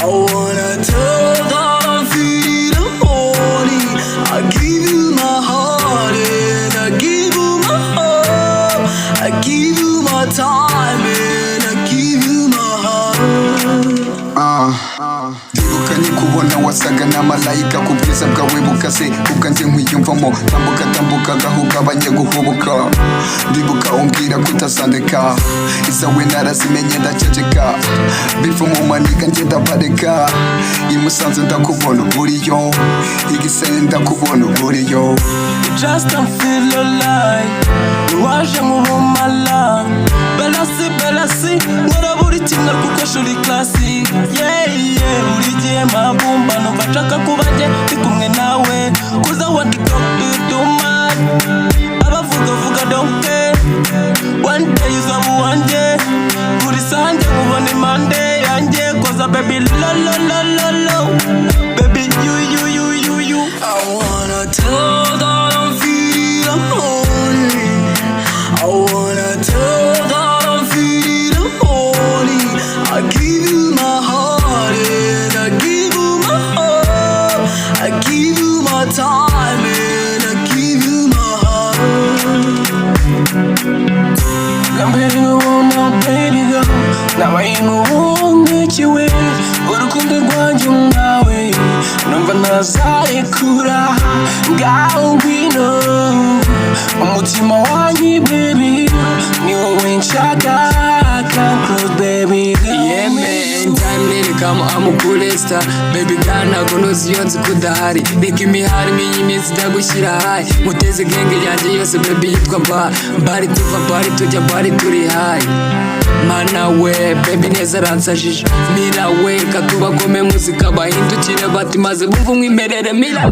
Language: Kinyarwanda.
wanna tell that I'm feeling horny. I give you my heart and I give you my heart. I give you my time and I give you my heart. Ndibuka nikubona wasaga n'amalayika ku bwiza bwawe bukaze ubwanjye nkwiyumvamo tambuka gahungabanye guhubuka ndibuka umbwira kutazandeka izawe narazimenye ndaceceka biva mu maniga njye ndabareka i Musanze ndakubona uburiyo igisenge ndakubona uburiyo Just don't feel alive waje nk'ubumala belasi nkora buri kimwe kuko shuri classic buri gihe mabumba numva nshaka kuba njye ndi kumwe nawe kuza want to talk to you too much abavuga don't care one day uzaba uwanjye buri sanjye nkubona impande yanjye koza baby lo baby you I wanna tell that I'm feeling horny. I wanna tell that I'm feeling horny. I give you my heart and I give you my heart. I give you my time and I give you my heart. I'm ready to go now, baby go. Now I ain't gonna get you in. Urukundo rwanjye nawe numva ntazarekura ngaho ngwino umutima wanjye baby ni wowe nshaka come close baby yeah man time come I'm a cool star baby girl ntago nuzi iyo nzi kudahari reka imihari nk'iyi minsi ndagushyira high muteze genge yanjye yose baby yitwa bari tuva bari tujya bari turi high mana we baby neza aransajije mira we katubagome muzika bahindukire bati maze bumva umwimerere mira